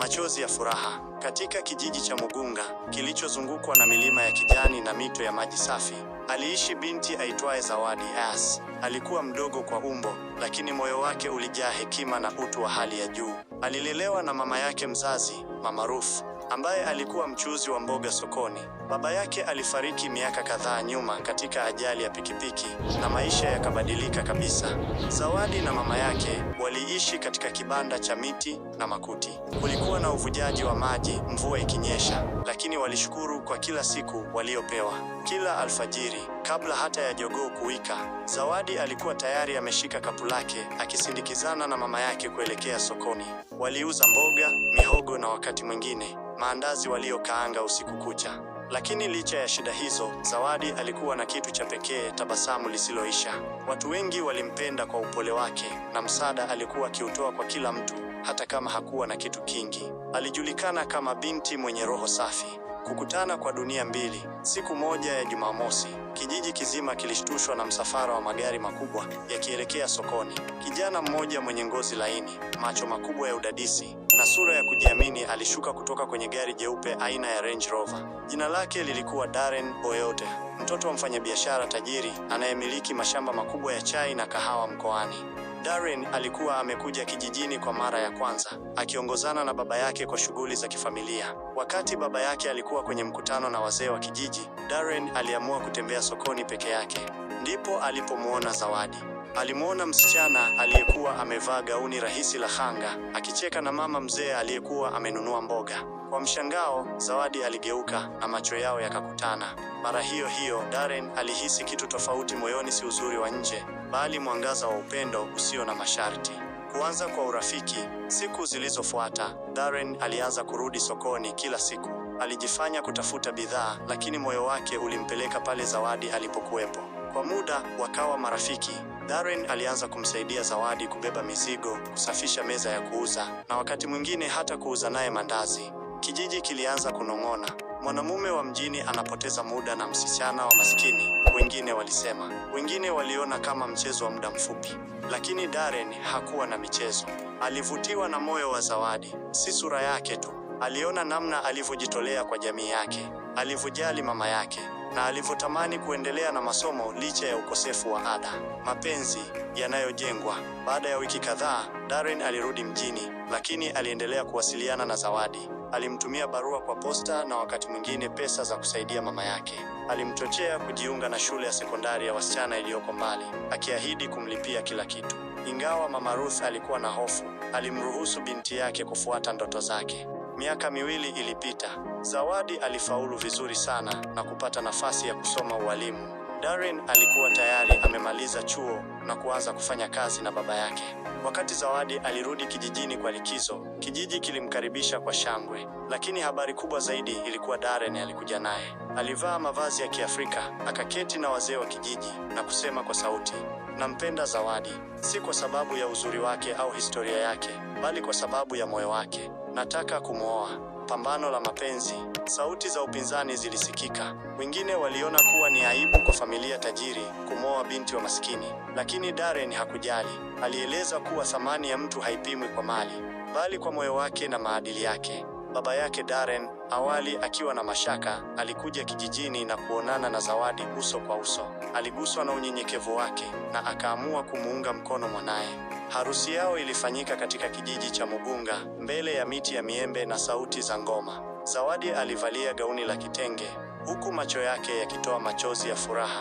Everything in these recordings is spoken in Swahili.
Machozi ya furaha. Katika kijiji cha Mugunga, kilichozungukwa na milima ya kijani na mito ya maji safi, aliishi binti aitwaye Zawadi As. Alikuwa mdogo kwa umbo, lakini moyo wake ulijaa hekima na utu wa hali ya juu. Alilelewa na mama yake mzazi, Mama Ruth, ambaye alikuwa mchuuzi wa mboga sokoni. Baba yake alifariki miaka kadhaa nyuma katika ajali ya pikipiki na maisha yakabadilika kabisa. Zawadi na mama yake waliishi katika kibanda cha miti na makuti. Kulikuwa na uvujaji wa maji mvua ikinyesha, lakini walishukuru kwa kila siku waliopewa. Kila alfajiri, kabla hata ya jogoo kuwika, Zawadi alikuwa tayari ameshika kapu lake akisindikizana na mama yake kuelekea sokoni. Waliuza mboga, mihogo na wakati mwingine maandazi waliokaanga usiku kucha. Lakini licha ya shida hizo, Zawadi alikuwa na kitu cha pekee, tabasamu lisiloisha. Watu wengi walimpenda kwa upole wake na msaada alikuwa akiutoa kwa kila mtu, hata kama hakuwa na kitu kingi. Alijulikana kama binti mwenye roho safi. Kukutana kwa dunia mbili. Siku moja ya Jumamosi, kijiji kizima kilishtushwa na msafara wa magari makubwa yakielekea sokoni. Kijana mmoja mwenye ngozi laini, macho makubwa ya udadisi na sura ya kujiamini alishuka kutoka kwenye gari jeupe aina ya Range Rover. Jina lake lilikuwa Darren Oyote, mtoto wa mfanyabiashara tajiri anayemiliki mashamba makubwa ya chai na kahawa mkoani. Darren alikuwa amekuja kijijini kwa mara ya kwanza, akiongozana na baba yake kwa shughuli za kifamilia. Wakati baba yake alikuwa kwenye mkutano na wazee wa kijiji, Darren aliamua kutembea sokoni peke yake. Ndipo alipomuona Zawadi. Alimuona msichana aliyekuwa amevaa gauni rahisi la khanga, akicheka na mama mzee aliyekuwa amenunua mboga. Kwa mshangao, Zawadi aligeuka na macho yao yakakutana. Mara hiyo hiyo, Darren alihisi kitu tofauti moyoni, si uzuri wa nje, bali mwangaza wa upendo usio na masharti. Kuanza kwa urafiki. Siku zilizofuata, Darren alianza kurudi sokoni kila siku. Alijifanya kutafuta bidhaa, lakini moyo wake ulimpeleka pale Zawadi alipokuwepo. Kwa muda wakawa marafiki. Darren alianza kumsaidia Zawadi kubeba mizigo, kusafisha meza ya kuuza, na wakati mwingine hata kuuza naye mandazi. Kijiji kilianza kunong'ona, mwanamume wa mjini anapoteza muda na msichana wa maskini. Wengine walisema, wengine waliona kama mchezo wa muda mfupi. Lakini Darren hakuwa na michezo. Alivutiwa na moyo wa Zawadi, si sura yake tu. Aliona namna alivyojitolea kwa jamii yake, alivyojali mama yake, na alivyotamani kuendelea na masomo licha ya ukosefu wa ada. Mapenzi yanayojengwa. Baada ya wiki kadhaa, Darren alirudi mjini, lakini aliendelea kuwasiliana na Zawadi. Alimtumia barua kwa posta na wakati mwingine pesa za kusaidia mama yake. Alimchochea kujiunga na shule ya sekondari ya wasichana iliyoko mbali, akiahidi kumlipia kila kitu. Ingawa Mama Ruth alikuwa na hofu, alimruhusu binti yake kufuata ndoto zake. Miaka miwili ilipita. Zawadi alifaulu vizuri sana na kupata nafasi ya kusoma ualimu. Darren alikuwa tayari amemaliza chuo na kuanza kufanya kazi na baba yake. Wakati Zawadi alirudi kijijini kwa likizo, kijiji kilimkaribisha kwa shangwe. Lakini habari kubwa zaidi ilikuwa Darren alikuja naye. Alivaa mavazi ya Kiafrika, akaketi na wazee wa kijiji na kusema kwa sauti, nampenda Zawadi, si kwa sababu ya uzuri wake au historia yake, bali kwa sababu ya moyo wake. Nataka kumwoa. Pambano la mapenzi. Sauti za upinzani zilisikika. Wengine waliona kuwa ni aibu kwa familia tajiri kumwoa binti wa maskini, lakini Darren hakujali. Alieleza kuwa thamani ya mtu haipimwi kwa mali, bali kwa moyo wake na maadili yake. Baba yake Darren, awali akiwa na mashaka, alikuja kijijini na kuonana na Zawadi uso kwa uso. Aliguswa na unyenyekevu wake na akaamua kumuunga mkono mwanaye. Harusi yao ilifanyika katika kijiji cha Mugunga, mbele ya miti ya miembe na sauti za ngoma. Zawadi alivalia gauni la kitenge, huku macho yake yakitoa machozi ya furaha.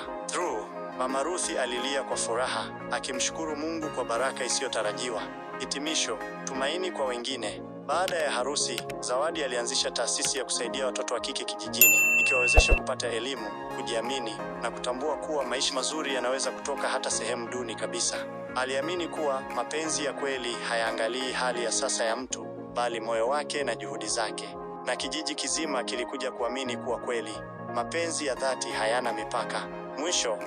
Mama Ruth alilia kwa furaha, akimshukuru Mungu kwa baraka isiyotarajiwa. Hitimisho, tumaini kwa wengine. Baada ya harusi, Zawadi alianzisha taasisi ya kusaidia watoto wa kike kijijini, ikiwawezesha kupata elimu, kujiamini na kutambua kuwa maisha mazuri yanaweza kutoka hata sehemu duni kabisa. Aliamini kuwa mapenzi ya kweli hayaangalii hali ya sasa ya mtu, bali moyo wake na juhudi zake. Na kijiji kizima kilikuja kuamini kuwa kweli mapenzi ya dhati hayana mipaka. Mwisho,